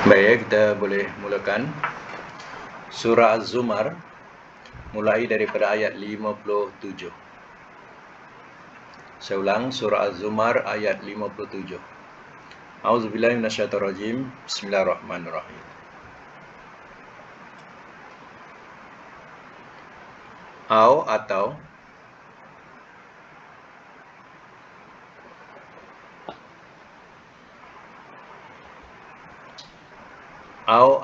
Baik, kita boleh mulakan surah Az-Zumar mulai daripada ayat 57. Saya ulang, surah Az-Zumar ayat 57. A'udzubillahi minasyaitonirrajim. Bismillahirrahmanirrahim.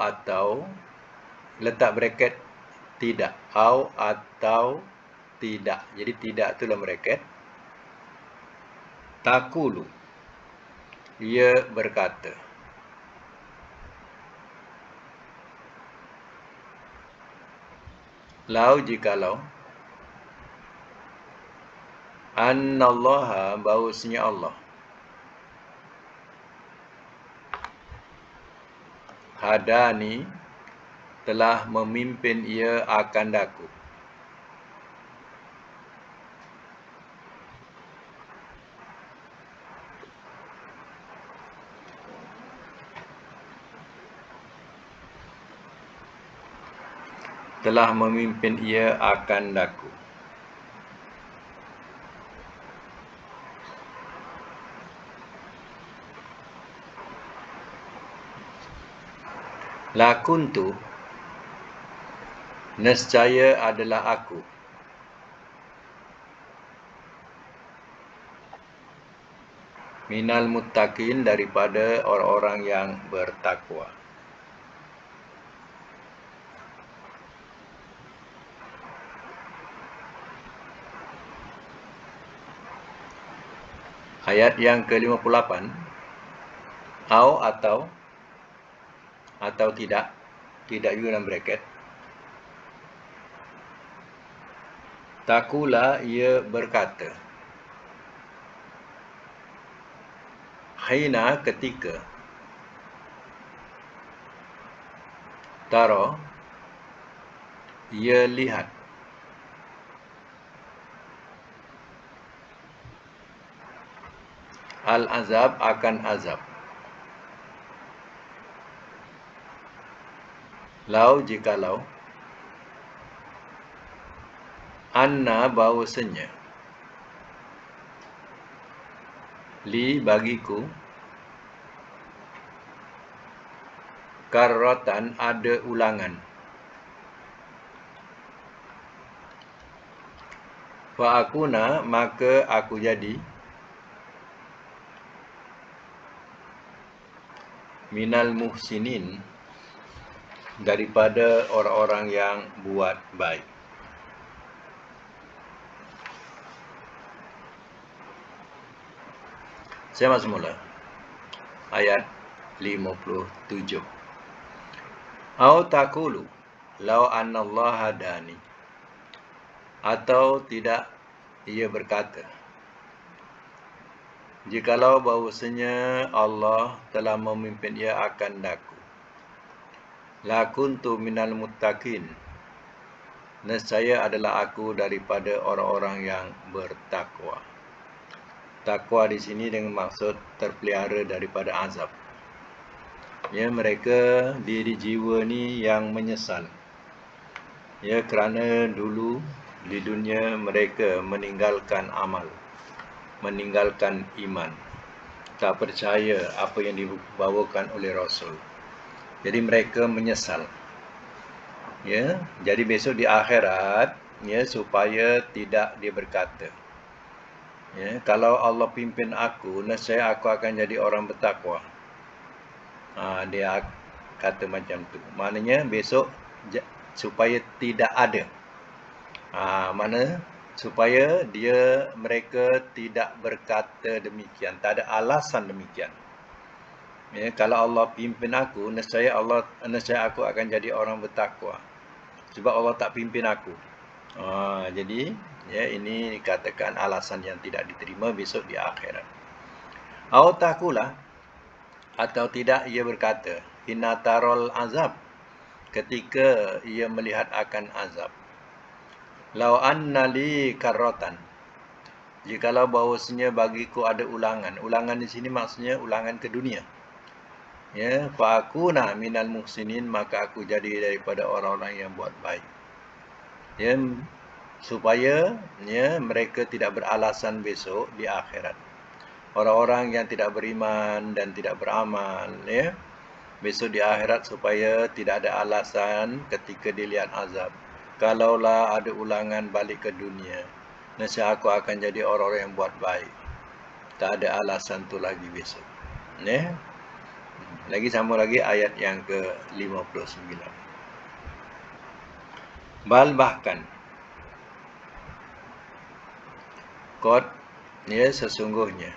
Atau letak bracket tidak. Atau tidak. Jadi tidak itu dalam bracket. Takulu, ia berkata. Jikalau annallaha, bahawasanya Allah, hadani, telah memimpin ia akan daku. Telah memimpin ia akan daku. Lakuntu, nescaya adalah aku. Minal muttaqin, daripada orang-orang yang bertakwa. Ayat yang ke-58. Atau tidak. Tidak juga dalam bracket. Takula, ia berkata. Hina, ketika. Tara, ia lihat. Al-azab, akan azab. Jikalau. Anna, bahawasanya. Bagiku. Karratan, ada ulangan. Fa'akuna, maka aku jadi. Minal muhsinin, daripada orang-orang yang buat baik. Saya masuk mula. Ayat 57. Au taqulu lau anallaha hadani. Atau tidak, ia berkata, jikalau bahawasanya Allah telah memimpin ia akan daku. Lakuntu minal muttaqin, nescaya adalah aku daripada orang-orang yang bertakwa. Takwa di sini dengan maksud terpelihara daripada azab. Ya, mereka diri jiwa ni yang menyesal. Ya, kerana dulu di dunia mereka meninggalkan amal, meninggalkan iman, tak percaya apa yang dibawakan oleh Rasul. Jadi mereka menyesal. Ya, jadi besok di akhirat, ya, supaya tidak dia berkata, ya, kalau Allah pimpin aku, nescaya aku akan jadi orang bertakwa. Dia kata macam tu. Maknanya besok supaya tidak ada. Mana supaya mereka tidak berkata demikian, tak ada alasan demikian. Ya, kalau Allah pimpin aku, nescaya aku akan jadi orang bertakwa. Sebab Allah tak pimpin aku. Jadi, ya, ini dikatakan alasan yang tidak diterima besok di akhirat. Takulah, atau tidak, ia berkata, hinatarol azab, ketika ia melihat akan azab. Lau anna li karrotan, jikalau bahawasanya bagiku ada ulangan. Ulangan di sini maksudnya ulangan ke dunia. Ya, fa akuna minal muhsinin, maka aku jadi daripada orang-orang yang buat baik. Ya, supaya ya mereka tidak beralasan besok di akhirat. Orang-orang yang tidak beriman dan tidak beramal, ya, besok di akhirat supaya tidak ada alasan ketika dilihat azab. Kalaulah ada ulangan balik ke dunia, nescaya aku akan jadi orang-orang yang buat baik. Tak ada alasan tu lagi besok. Ya. Lagi sambung lagi ayat yang ke-59. Bal bahkan Qad, ya, sesungguhnya,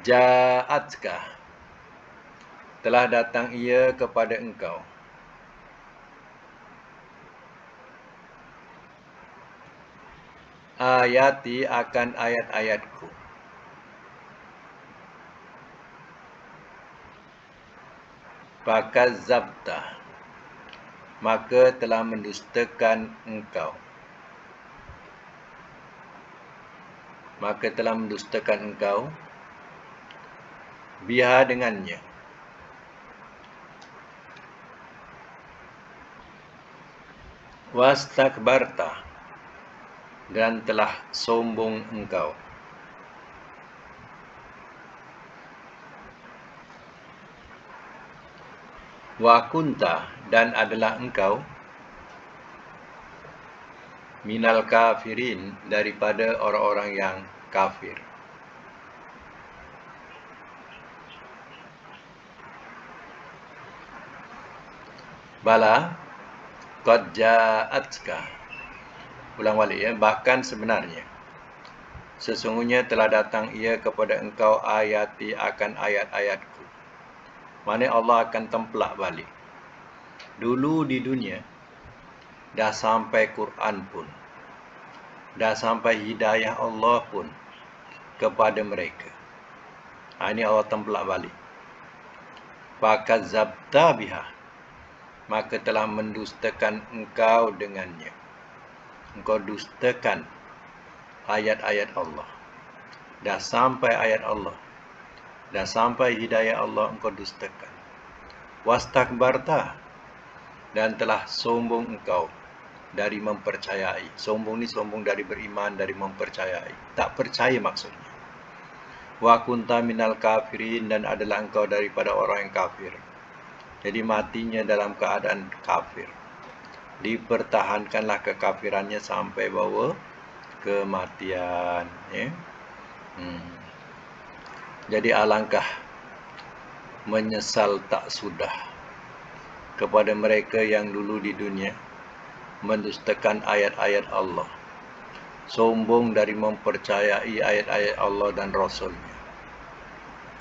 ja'atka, telah datang ia kepada engkau, ayati, akan ayat-ayatku, fakazzabta, maka telah mendustakan engkau, biha, dengannya, wastakbarta, dan telah sombong engkau, wa kunta, dan adalah engkau, minal kafirin, daripada orang-orang yang kafir. Bala, qad ja'atka, ulang balik ya, bahkan sebenarnya, sesungguhnya telah datang ia kepada engkau ayati, akan ayat-ayatku. Maksudnya Allah akan templak balik. Dulu di dunia dah sampai Quran pun, dah sampai hidayah Allah pun kepada mereka. Ini Allah templak balik. Fakazzabta biha, maka telah mendustakan engkau dengannya. Engkau dustakan ayat-ayat Allah. Dah sampai ayat Allah, dah sampai hidayah Allah, engkau dustakan. Wastakbarta, dan telah sombong engkau dari mempercayai. Sombong ni sombong dari beriman, dari mempercayai. Tak percaya maksudnya. Wa kunta minal kafirin, dan adalah engkau daripada orang yang kafir. Jadi matinya dalam keadaan kafir. Dipertahankanlah kekafirannya sampai bawa kematian. Ya? Jadi alangkah menyesal tak sudah kepada mereka yang dulu di dunia mendustakan ayat-ayat Allah, sombong dari mempercayai ayat-ayat Allah dan Rasulnya,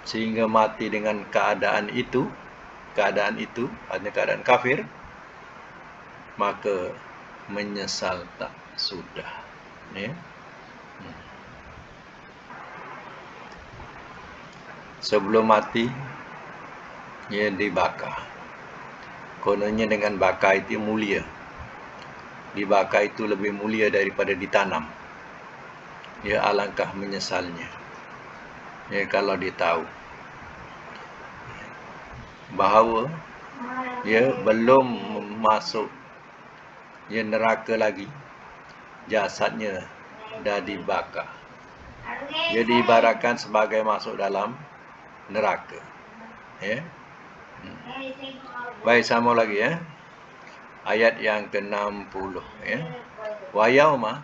sehingga mati dengan keadaan itu, artinya keadaan kafir, maka menyesal tak sudah. Ya? Sebelum mati, ia dibakar. Kononnya dengan bakar itu mulia. Dibakar itu lebih mulia daripada ditanam. Ya, alangkah menyesalnya. Ya, kalau dia tahu bahawa ya belum masuk ya neraka lagi, jasadnya dah dibakar. Dia diibaratkan sebagai masuk dalam neraka. Ya. Baik, sama lagi ya. Ayat yang ke-60 ya. Wa yauma,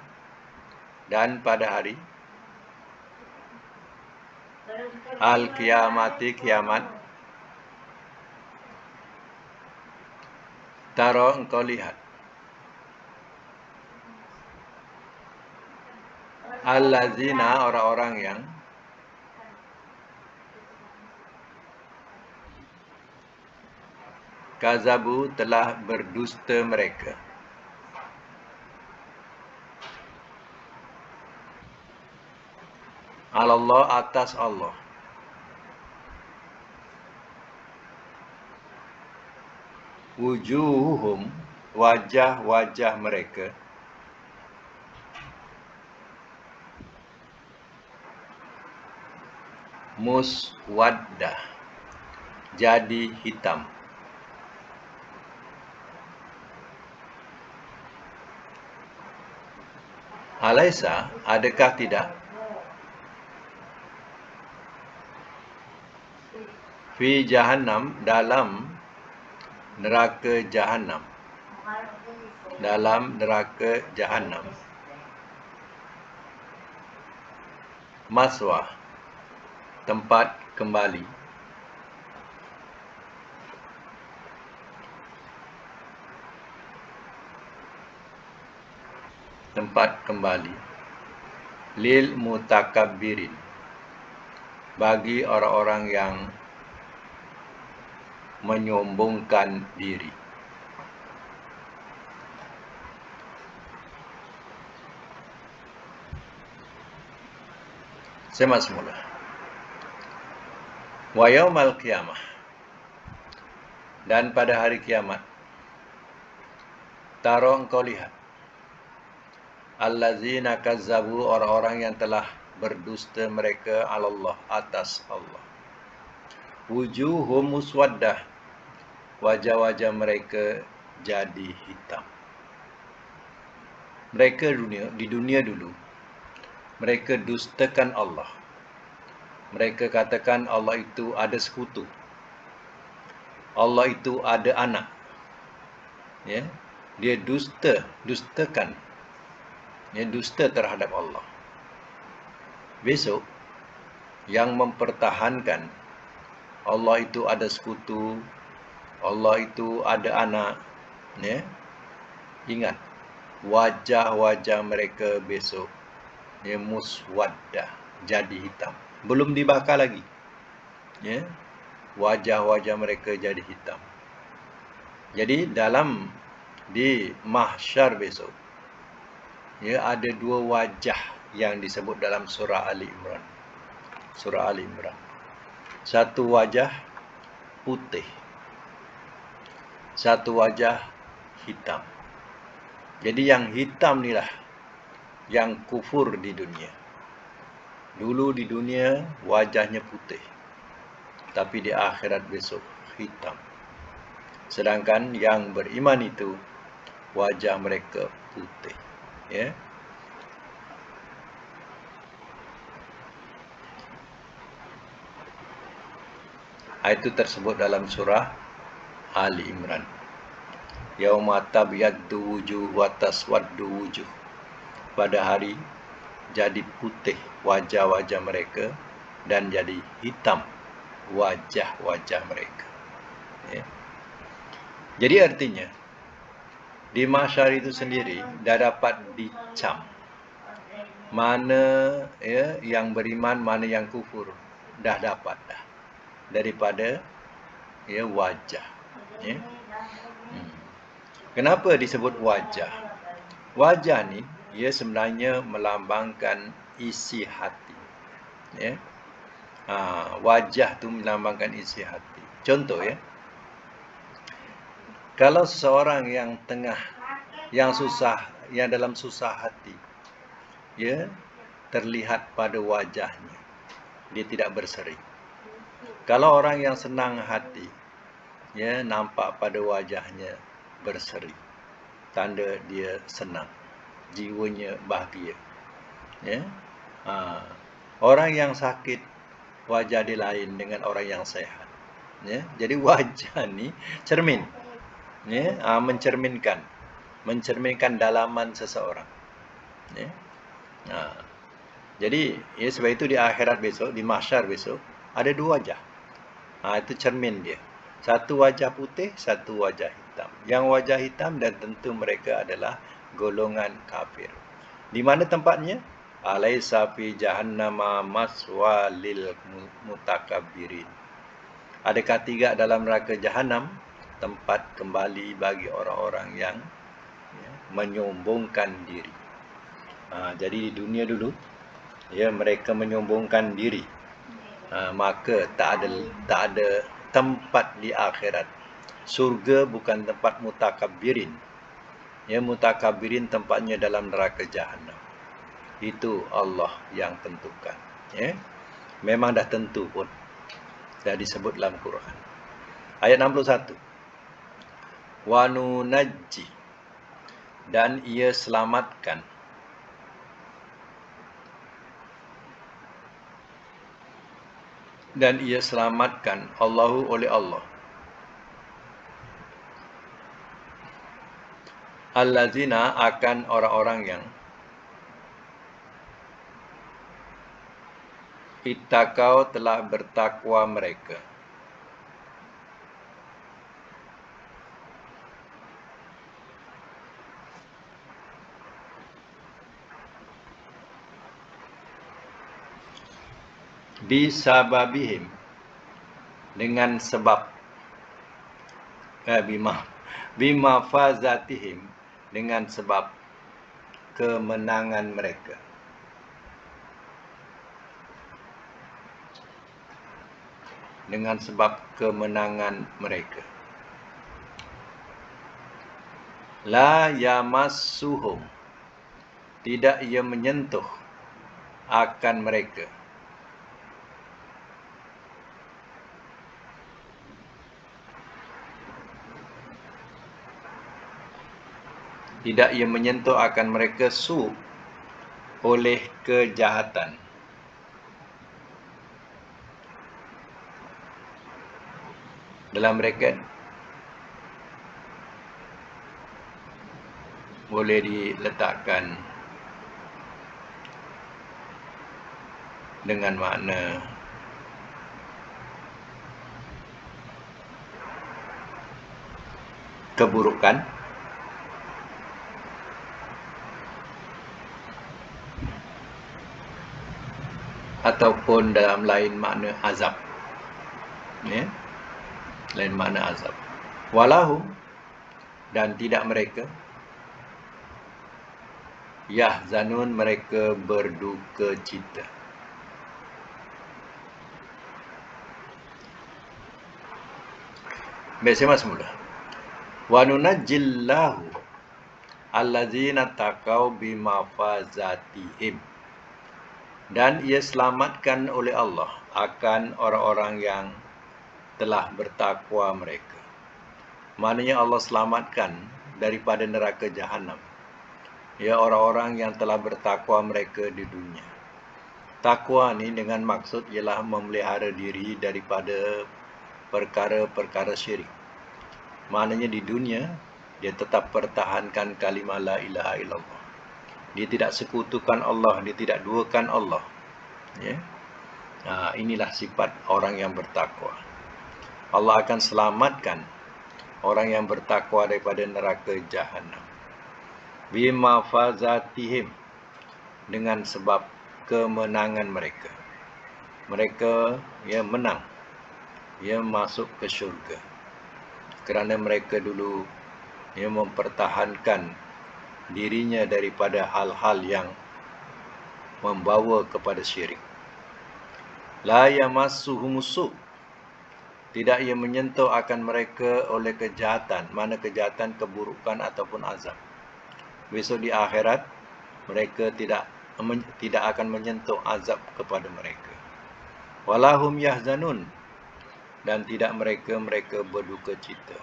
dan pada hari al-qiyamati, kiamat, tara, engkau lihat, allazina, orang-orang yang kazabu, telah berdusta mereka, Allah, atas Allah, wujuhum, wajah-wajah mereka, muswaddah, jadi hitam. Alaisa, adakah tidak? Fi jahannam, dalam neraka jahannam. Dalam neraka jahannam. Maswa, tempat kembali. Tempat kembali. Lil mutakabbirin, bagi orang-orang yang menyombongkan diri. Semak semula. Wa yaumal qiyamah, dan pada hari kiamat, tara engkau lihat, allazina kazzabu, orang-orang yang telah berdusta mereka Allah, atas Allah. Wujuhum muswaddah, wajah-wajah mereka jadi hitam. Mereka di dunia dulu, mereka dustakan Allah. Mereka katakan Allah itu ada sekutu. Allah itu ada anak. Ya, dia dustakan. Ya, dusta terhadap Allah. Besok yang mempertahankan Allah itu ada sekutu, Allah itu ada anak, ya. Ingat, wajah-wajah mereka besok ya muswaddah, jadi hitam. Belum dibakar lagi. Ya. Wajah-wajah mereka jadi hitam. Jadi di mahsyar besok, ya, ada dua wajah yang disebut dalam surah Ali Imran. Surah Ali Imran. Satu wajah putih, satu wajah hitam. Jadi yang hitam inilah yang kufur di dunia. Dulu di dunia wajahnya putih, tapi di akhirat besok hitam. Sedangkan yang beriman itu wajah mereka putih. Ya. Itu tersebut dalam surah Ali Imran. Yauma tabyaddu wujuh wa taswaddu wujuh. Pada hari jadi putih wajah-wajah mereka dan jadi hitam wajah-wajah mereka. Ya. Jadi artinya di mahsyar itu sendiri dah dapat dicam mana ya yang beriman, mana yang kufur, dah dapat dah daripada ya wajah. Ya. Kenapa disebut wajah? Wajah ni ia sebenarnya melambangkan isi hati. Ya. Wajah tu melambangkan isi hati. Contoh ya, kalau seseorang yang dalam susah hati, ya, terlihat pada wajahnya, dia tidak berseri. Kalau orang yang senang hati, ya, nampak pada wajahnya berseri, tanda dia senang, jiwanya bahagia. Ya. Orang yang sakit, wajah dia lain dengan orang yang sehat. Ya. Jadi wajah ni cermin. Ya, mencerminkan dalaman seseorang. Ya. Jadi ya, sebab itu di akhirat besok, di mahsyar besok, ada dua wajah. Itu cermin dia. Satu wajah putih, satu wajah hitam. Yang wajah hitam dan tentu mereka adalah golongan kafir. Di mana tempatnya? Alaisa fi jahannama maswa lil mutakabbirin. Adakah tidak dalam neraka jahanam tempat kembali bagi orang-orang yang ya, menyombongkan diri. Jadi di dunia dulu, ya, mereka menyombongkan diri. Maka tak ada tempat di akhirat. Surga bukan tempat mutakabbirin. Ya, mutakabbirin tempatnya dalam neraka jahanam. Itu Allah yang tentukan. Ya. Memang dah tentu pun. Dah disebut dalam Quran. Ayat 61. Wa nunajji, dan ia selamatkan. Dan ia selamatkan Allahu oleh Allah. Allazina, akan orang-orang yang ittaqau, telah bertakwa mereka. Bisababihim, dengan sebab bimafazatihim, dengan sebab kemenangan mereka. Dengan sebab kemenangan mereka. La yamassuhum, tidak ia menyentuh akan mereka. Tidak ia menyentuh akan mereka su, oleh kejahatan. Dalam bracket boleh diletakkan dengan makna keburukan ataupun dalam lain makna azab. Ya, lain makna azab. Walahum, dan tidak mereka, yahzanun, mereka berduka cita. Baik, saya masuk mula. Wa nunajjillahu allazina taqau bimafazatihim, dan ia selamatkan oleh Allah akan orang-orang yang telah bertakwa mereka. Maknanya Allah selamatkan daripada neraka Jahannam, ya, orang-orang yang telah bertakwa mereka di dunia. Takwa ni dengan maksud ialah memelihara diri daripada perkara-perkara syirik. Maknanya di dunia dia tetap pertahankan kalimah la ilaha illallah. Dia tidak sekutukan Allah, dia tidak duakan Allah. Ya. Inilah sifat orang yang bertakwa. Allah akan selamatkan orang yang bertakwa daripada neraka Jahannam. Bimafazatihim, dengan sebab kemenangan mereka. Mereka menang, masuk ke syurga. Kerana mereka dulu mempertahankan dirinya daripada hal-hal yang membawa kepada syirik. La yamassuhumusu, tidak ia menyentuh akan mereka oleh kejahatan. Mana kejahatan, keburukan ataupun azab. Besok di akhirat mereka tidak akan menyentuh azab kepada mereka. Walahum yahzanun, dan tidak mereka berduka cita.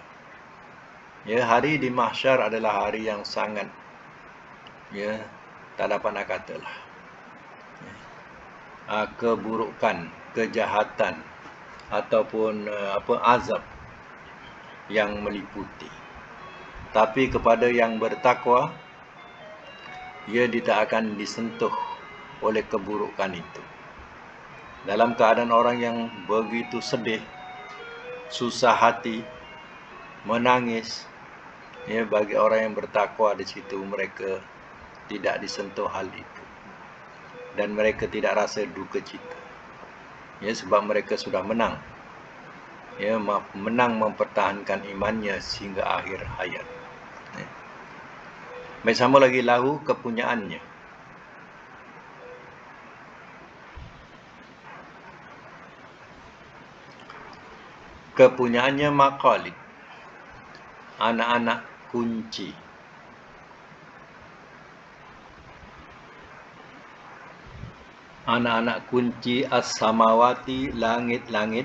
Ya, hari di mahsyar adalah hari yang sangat tak dapat nak katalah. Keburukan, kejahatan ataupun azab yang meliputi. Tapi kepada yang bertakwa, ia tidak akan disentuh oleh keburukan itu. Dalam keadaan orang yang begitu sedih, susah hati, menangis, bagi orang yang bertakwa di situ, mereka tidak disentuh hal itu. Dan mereka tidak rasa duka cita. Sebab mereka sudah menang. Menang mempertahankan imannya sehingga akhir hayat. Baik, sama lagi lahu, kepunyaannya. Kepunyaannya maqalid, anak-anak kunci. anak-anak kunci as-samawati, langit-langit,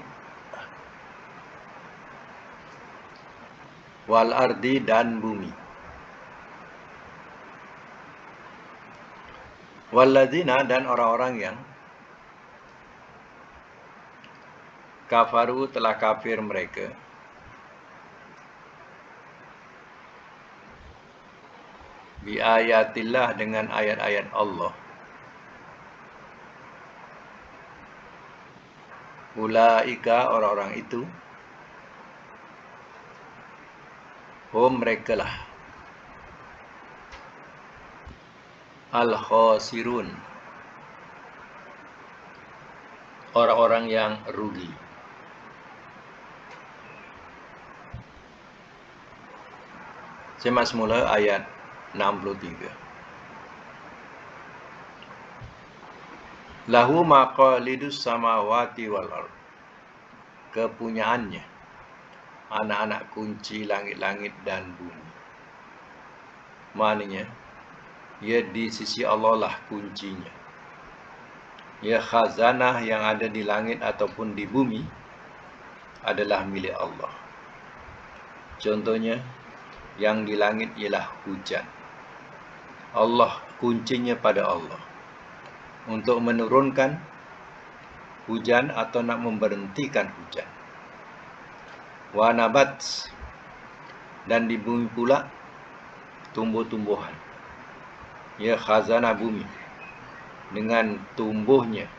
wal ardi, dan bumi. Walladzina, dan orang-orang yang kafaru, telah kafir mereka, bi ayatillah, dengan ayat-ayat Allah. Ulaika, orang-orang itu, mereka lah al-khasirun, orang-orang yang rugi. Simak semula ayat 63. Lahu maqalidus samawati wal ard. Kepunyaannya anak-anak kunci langit-langit dan bumi. Maknanya, ia di sisi Allah lah kuncinya. Ya, khazanah yang ada di langit ataupun di bumi adalah milik Allah. Contohnya, yang di langit ialah hujan. Allah, kuncinya pada Allah untuk menurunkan hujan atau nak memberhentikan hujan. Wa nabat, dan di bumi pula tumbuh-tumbuhan. Ya, khazanah bumi dengan tumbuhnya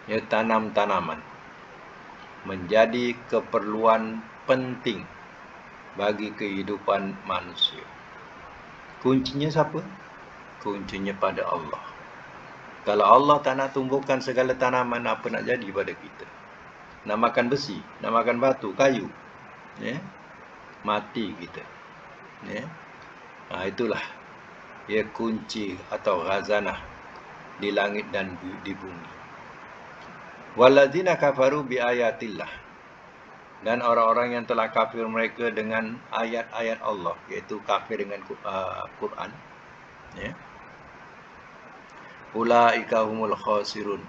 ya tanam-tanaman menjadi keperluan penting bagi kehidupan manusia. Kuncinya siapa? Kuncinya pada Allah. Kalau Allah tak nak tumbuhkan segala tanaman, apa nak jadi pada kita? Nak makan besi, nak makan batu, kayu, ya, mati kita. Ya. Itulah ya kunci atau khazanah di langit dan di bumi. Walladzina kafaru bi ayatillah, dan orang-orang yang telah kafir mereka dengan ayat-ayat Allah, iaitu kafir dengan Quran, ya. Ulaika humul khasirun,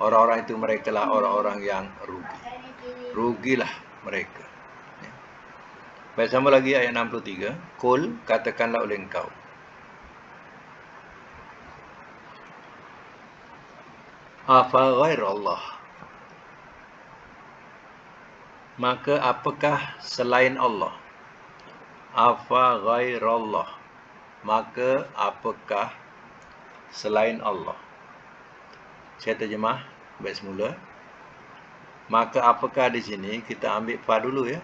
orang-orang itu mereka lah orang-orang yang rugi. Rugilah mereka, ya. Baik, sama lagi ayat 63. Qul, katakanlah oleh engkau, afa ghairallah, maka apakah selain Allah? Afa ghairallah, maka apakah selain Allah? Saya terjemah baik semula. Maka apakah di sini kita ambil fa dulu, ya.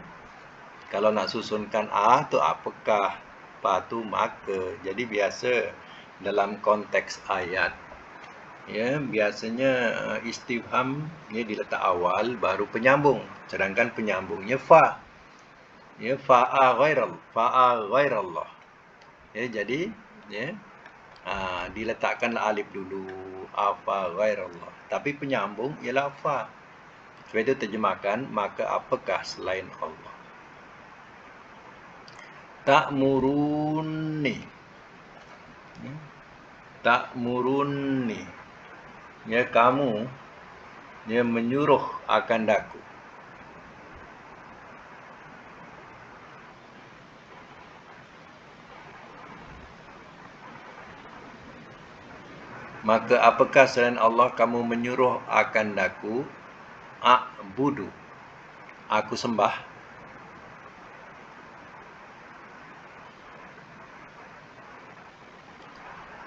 Kalau nak susunkan tu apakah, fa tu maka. Jadi biasa dalam konteks ayat, ya, biasanya istifham ni diletak awal baru penyambung, sedangkan penyambungnya fa. Ya, fa'a ghairallah. Ya, jadi ya, diletakkanlah alif dulu, afa ghairallah. Tapi penyambung ialah fa. Sebab itu terjemahkan, maka apakah selain Allah? Ta'muruni. Ta'muruni. Ya, kamu ya menyuruh akan daku. Maka apakah selain Allah kamu menyuruh akan daku? A'budu, aku sembah.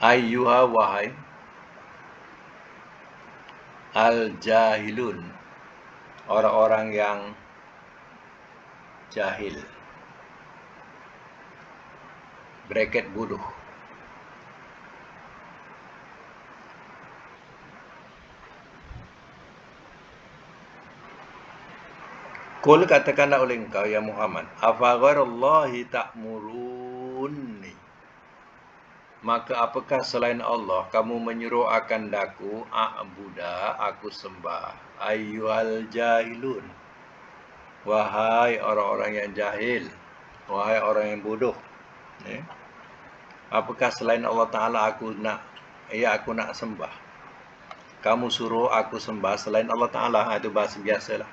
Ayyuha, wahai al-jahilun, orang-orang yang jahil. Bracket bodoh. Qul, katakanlah oleh engkau ya Muhammad, afa ghairallahi ta'muruni, maka apakah selain Allah kamu menyuruh akan daku? A'buda, aku sembah. Ayyuhal jahilun, wahai orang-orang yang jahil, wahai orang yang bodoh, ya. Apakah selain Allah Ta'ala aku nak sembah? kamu suruh aku sembah selain Allah Ta'ala? Itu bahasa biasalah.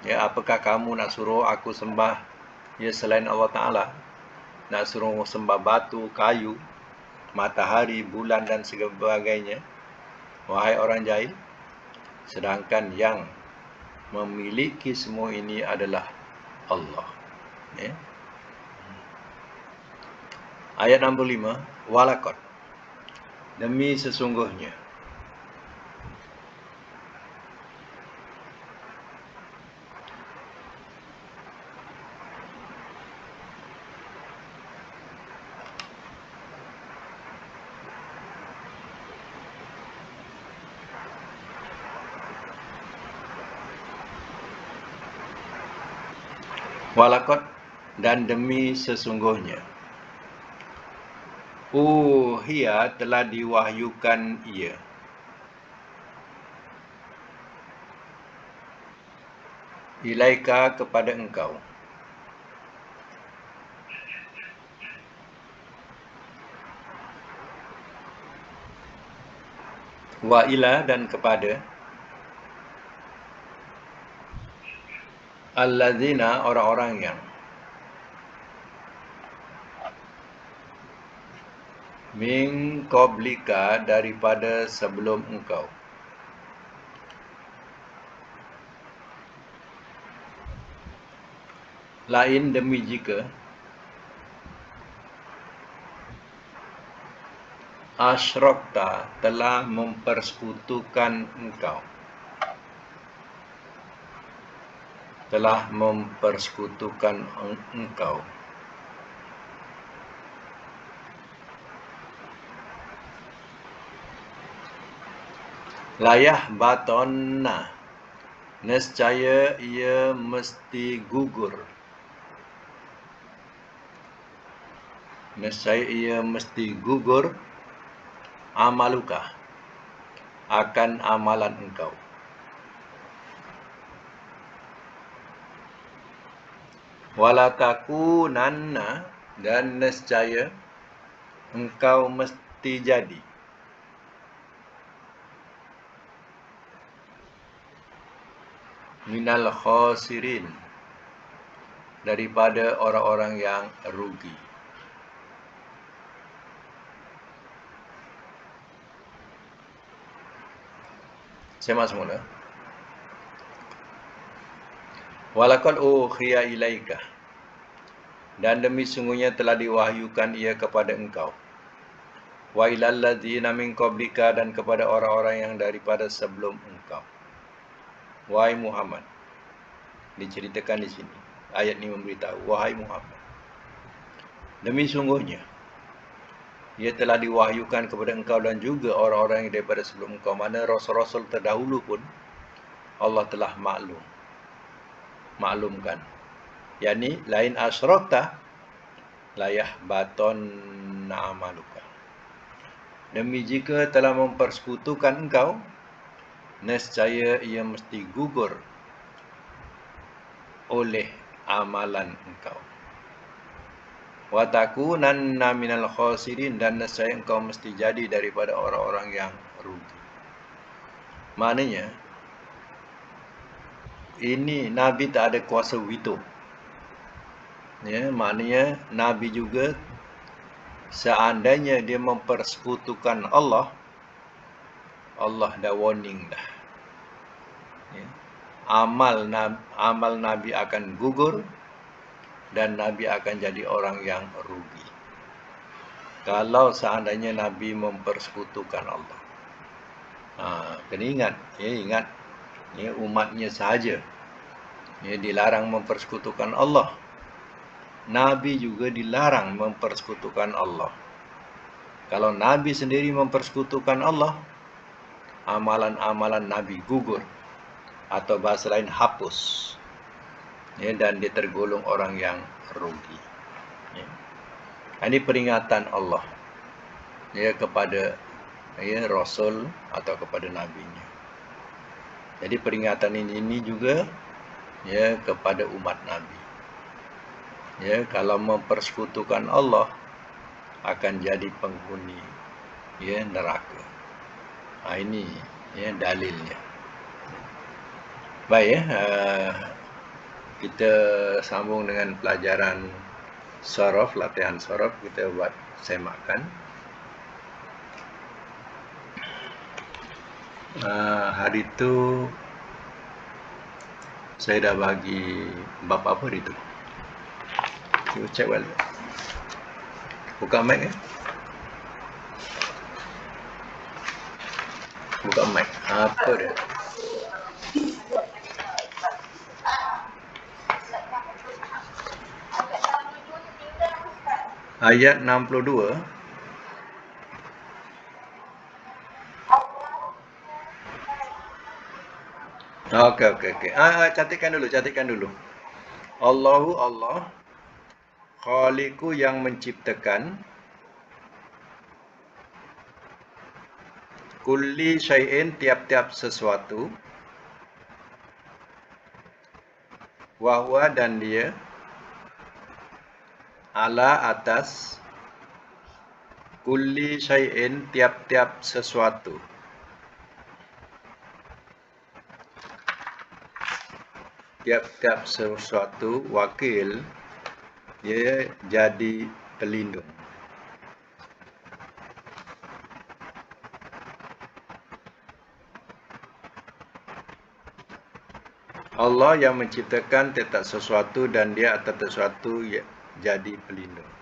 Ya, apakah kamu nak suruh aku sembah ya selain Allah Ta'ala? Nak suruh sembah batu, kayu, matahari, bulan dan sebagainya? Wahai orang jahil, sedangkan yang memiliki semua ini adalah Allah. Ya. Ayat 65, walakot, demi sesungguhnya. Walakot, dan demi sesungguhnya. Uhiya, telah diwahyukan ia. Ilaika, kepada engkau. Wa ila, dan kepada alladzina, orang-orang yang min qablika, daripada sebelum engkau. Lain, demi jika asyrakta, telah mempersekutukan engkau. Telah mempersekutukan engkau. Layah batonna, nescaya ia mesti gugur. Nescaya ia mesti gugur. Amaluka, akan amalan engkau. Walatakunanna, dan nescaya engkau mesti jadi minal khasirin, daripada orang-orang yang rugi. Semak semula. Walaqad ukhiya ilaika, dan demi sungguhnya telah diwahyukan ia kepada engkau. Wa ilal ladzina min qablika, dan kepada orang-orang yang daripada sebelum engkau. Wahai Muhammad, diceritakan di sini. Ayat ini memberitahu, wahai Muhammad, demi sungguhnya ia telah diwahyukan kepada engkau dan juga orang-orang yang daripada sebelum engkau. Mana rasul-rasul terdahulu pun Allah telah maklumkan. Yani lain asyrakta layah baton na'amaluka. Demi jika telah mempersekutukan engkau, nescaya ia mesti gugur oleh amalan engkau. Wa takunanna minal khasirin, dan nescaya engkau mesti jadi daripada orang-orang yang rugi. Maknanya ini Nabi tak ada kuasa veto. Ya, maknanya Nabi juga seandainya dia mempersekutukan Allah, Allah dah warning dah. Ya. Amal Nabi akan gugur dan Nabi akan jadi orang yang rugi. Kalau seandainya Nabi mempersekutukan Allah. Kena ingat, ya, umatnya sahaja ya dilarang mempersekutukan Allah. Nabi juga dilarang mempersekutukan Allah. Kalau Nabi sendiri mempersekutukan Allah, amalan-amalan Nabi gugur, atau bahasa lain hapus, ya, dan dia tergolong orang yang rugi. Ya. Ini peringatan Allah ya kepada Rasul atau kepada Nabi-Nya. Jadi peringatan ini juga ya kepada umat Nabi. Ya, kalau mempersekutukan Allah akan jadi penghuni ya neraka. Ini ya, dalilnya. Baik, kita sambung dengan pelajaran sorof, latihan sorof. Kita buat semakan. Hari itu saya dah bagi bab apa itu? Cuba cek balik. Buka mic ya. Buka mic. Apa dia? Ayat 62. Okey. Catatkan dulu. Allahu Allah, Khaliqu yang menciptakan, kulli syai'in tiap-tiap sesuatu, wa huwa dan dia, ala atas, kulli syai'in tiap-tiap sesuatu. Tiap-tiap sesuatu wakil, dia jadi pelindung. Allah yang menciptakan tiap sesuatu dan dia atas sesuatu jadi pelindung.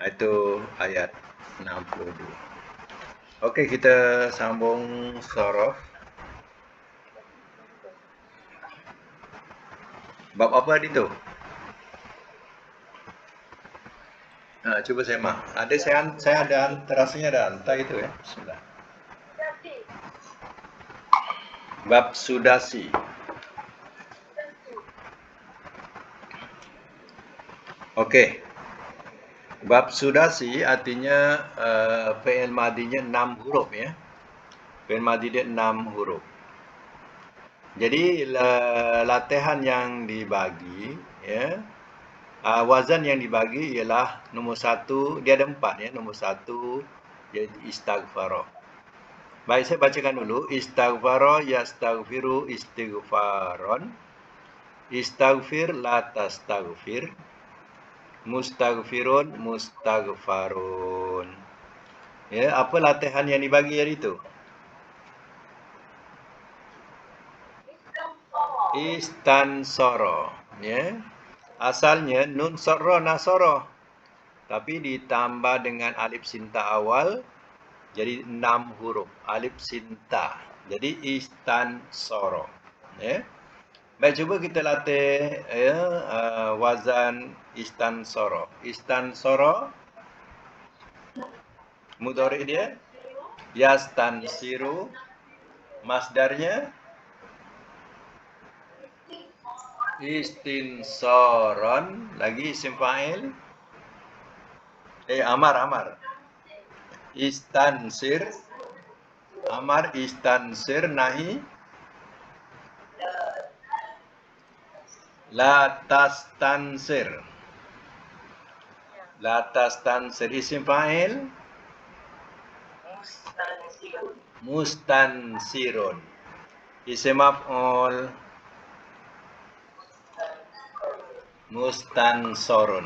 Itu ayat 62. Okey, kita sambung sorof. Bab apa itu? Cuba semak. Saya ada rasanya ada hantar itu ya. Bismillah. Bab sudasi. Okey. Bab sudasi artinya fi'il madinya 6 huruf ya. Fi'il madi dia 6 huruf. Jadi latihan yang dibagi ya, wazan yang dibagi ialah nombor 1, dia ada 4 ya. Nombor 1 jadi istighfar. Baik, saya bacakan dulu. Istighfar yastaghfiru istighfaron. Istaghfir la tastaghfir. Mustaghfirun mustaghfarun. Ya, apa latihan yang dibagi hari itu? Istansara, ya. Asalnya nun sarra nasara, tapi ditambah dengan alif sinta awal jadi 6 huruf alif sinta. Jadi istansara, ya. Baik, cuba kita latih ya, wazan istansara. Istansara mudhari dia yastansiru, masdarnya istinsaron, lagi isim fa'il amar istansir, amar istansir, nahi la tastansir, isim fa'il mustansirun, isim maf'ul mustansorun.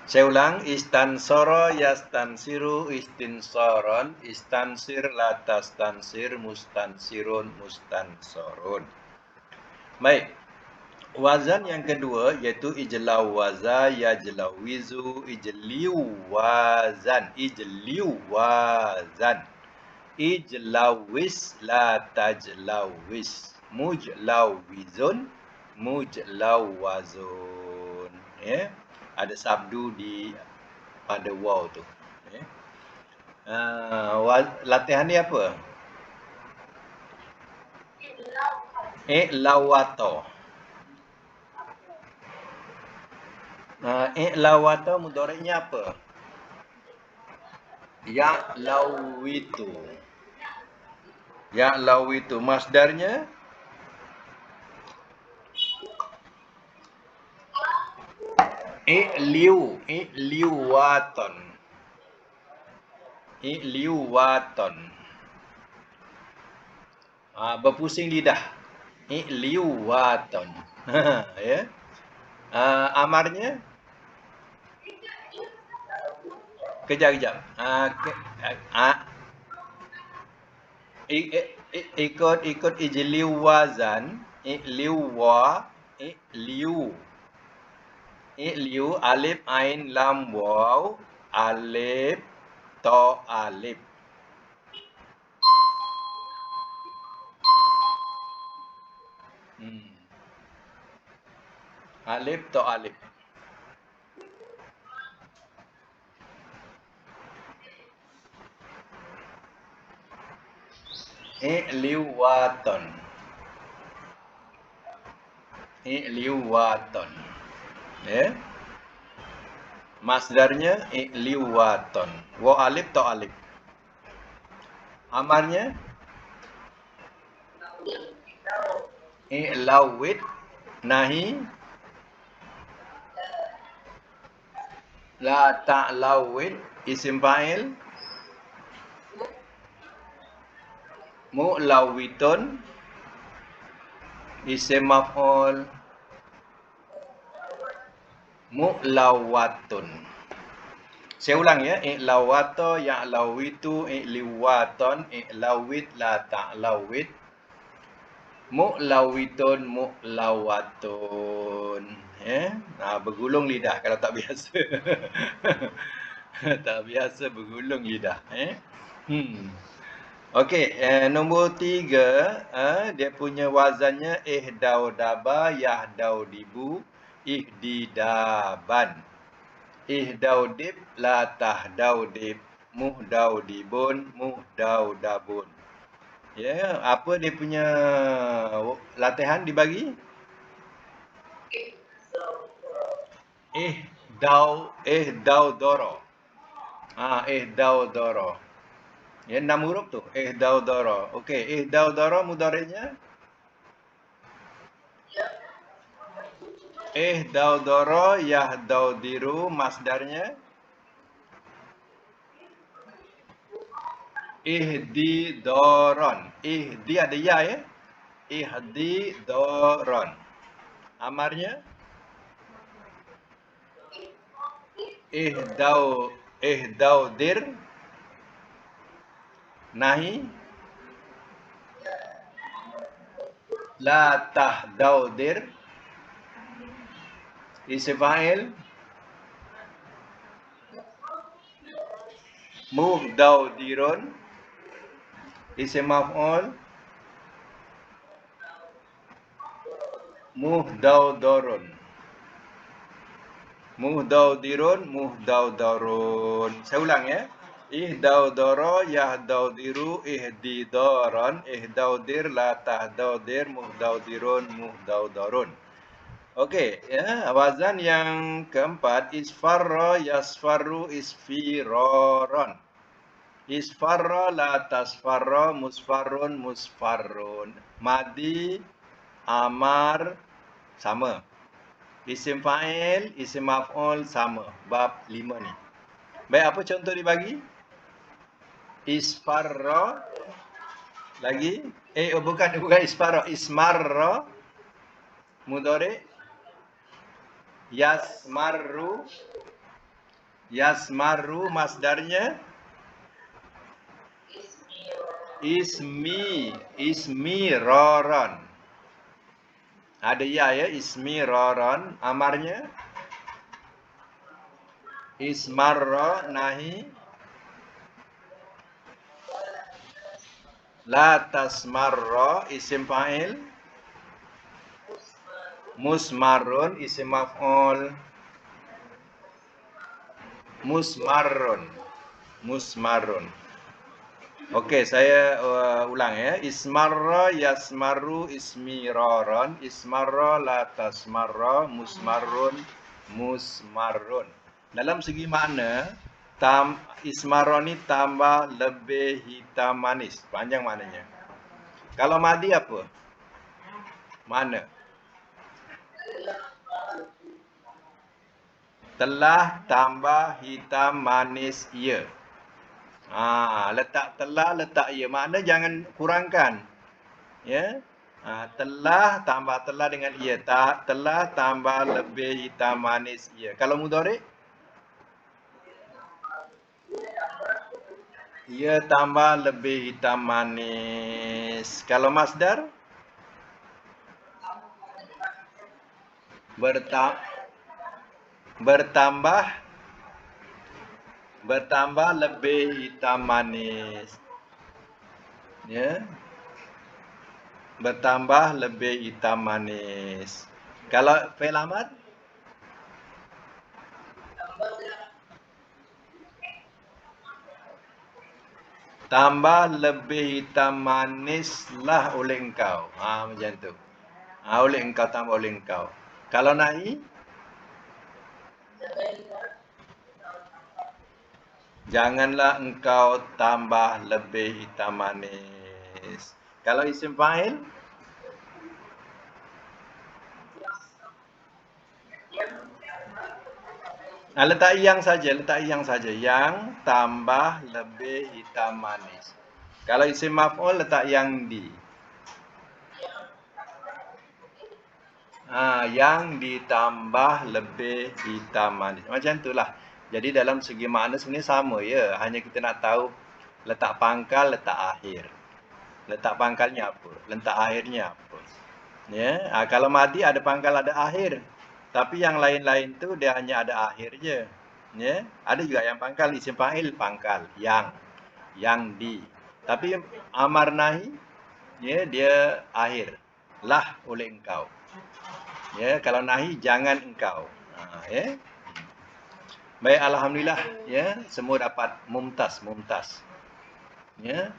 Saya ulang, istansara yastansiru istinsaron, istansir la tastansir, mustansirun mustansorun. Baik. Wazan yang kedua iaitu ijlawaza yajlawizu ijliwazan, ijliwazan, ijlawis la tajlawis, mujlawizun mujlawazun, ya. Ada sabdu di pada waw tu, ya. Latihan ni apa? Lawato. Lawato mudhari'nya apa? Ya'lawitu. Ya'lawitu, masdarnya i'liwaton. I'liwaton. Berpusing lidah. I'liwaton. Ya. Amarnya kejap-kejap. Ikut ijliu wazan. I'liu alif ain lam waw alif to alif. Alif to alif. I'liwaton. I'liwaton. Ya. Masdarnya i'liwaton. Wa alif to alif. Amarnya i'lawit. Nahi la ta'lawit. Isim fa'il mu'lawitun. Isim maf'ul mu'lawatun. Saya ulang ya. I'lawato, ya'lawitu, i'liwaton, i'lawit, la ta'lawit, mu'lawitun, mu'lawatun. Bergulung lidah kalau tak biasa. Tak biasa bergulung lidah. Okey, nombor 3, dia punya wazannya ihdaudaba, yahdaudibu, ihdidaban. Ihdaudib, la tahdaudib, muhdaudibun, muhdaudabun. Ya, apa dia punya latihan dibagi? Ihdaudoro. Ihdaudoro. Ya, 6 huruf tu. Ihdaudoro. Okey, ihdaudoro mudhari'nya? Ihdaudoro, yahdaudiru, masdarnya? Ihdidoron. Ihdi ada ya ya? Ihdidoron. Amarnya? Ihdaudir. Nahi? La tahdaudir. Isim fa'il muhdaudirun. Isim maf'ul muhdaudorun. Muhdaudirun, muhdaudarun. Saya ulang ya. Ihdaudoro, yahdaudiru, ihdidoron, ihdaudir, la tahdaudir, muhdaudirun, muhdaudarun. Okey, ya, wazan yang keempat, isfarra, yasfarru, isfiroron. Isfarra, la tasfarra, musfarrun, musfarrun. Madi, amar, sama. Isim fa'il, isim maf'ul, sama. Bab 5 ni. Baik, apa contoh dibagi? Isfarra. Lagi? Bukan isfarra. Ismarra. Mudhari'. Yasmarru. Yasmarru, masdarnya? Ismiroron. Ada ya ya, ismiroron. Amarnya? Ismarra, nahi? La tasmarra, isim fa'il? Musmarrun, isim maf'ul? Musmarrun. Musmarrun. Okey, saya ulang ya. Ismarra, yasmarru, ismiroron. Ismarra, la tasmarra, musmarrun, musmarrun. Dalam segi makna, ismarra ni tambah, lebih, hitam, manis. Panjang maknanya. Kalau madi apa? Mana? Telah, tambah, hitam, manis, ia. Letak telah, letak ia. Makna jangan kurangkan. Ya. Telah tambah telah dengan ia. Telah tambah lebih hitam manis ia. Kalau mudhari? Ia tambah lebih hitam manis. Kalau masdar? Bertambah bertambah lebih hitam manis. Ya. Bertambah lebih hitam manis. Kalau fi'il amar? Tambah lebih hitam manislah oleh engkau. Macam tu. Oleh engkau, tambah oleh engkau. Kalau nahi? Janganlah engkau tambah lebih hitam manis. Kalau isim fa'il? Letak yang saja, letak yang saja. Yang tambah lebih hitam manis. Kalau isim maf'ul letak yang di. Yang ditambah lebih hitam manis. Macam itulah. Jadi dalam segi makna sebenarnya sama ya. Hanya kita nak tahu letak pangkal, letak akhir. Letak pangkalnya apa? Letak akhirnya apa? Ya, kalau madi ada pangkal, ada akhir. Tapi yang lain-lain tu dia hanya ada akhir je. Ya, ada juga yang pangkal, isim fa'il pangkal, yang di. Tapi amar nahi ya dia akhir. Lah oleh engkau. Ya, kalau nahi jangan engkau. Ya. Baik, alhamdulillah ya, semua dapat mumtaz. Ya.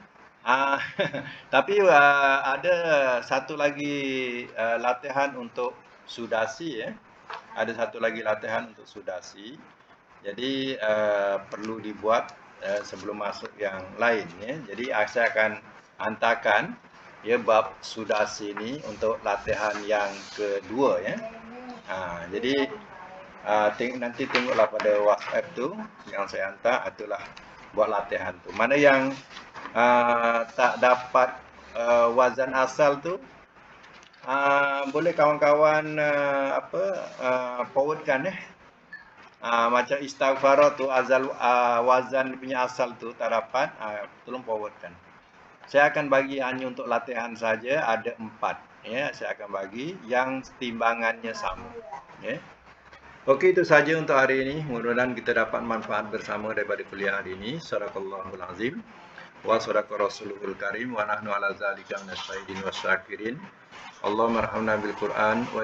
Tapi ada satu lagi latihan untuk sudasi ya. Ada satu lagi latihan untuk sudasi. Jadi perlu dibuat sebelum masuk yang lain ya. Jadi saya akan hantarkan ya bab sudasi ini untuk latihan yang kedua ya. Jadi nanti tengoklah pada WhatsApp tu yang saya hantar, itulah buat latihan tu. Mana yang tak dapat wazan asal tu, boleh kawan-kawan forwardkan macam istighfar tu wazan punya asal tu tak dapat, tolong forwardkan. Saya akan bagi hanya untuk latihan saja, ada 4 ya. Saya akan bagi yang timbangannya sama ya. Okey, itu saja untuk hari ini. Mudah-mudahan kita dapat manfaat bersama daripada kuliah hari ini. Sadaqallahul azim wa sadaqa rasuluhul karim wa nahnu ala zalika minasy syahidin wasyakirin. Allahumma arhamna bil Qur'an wa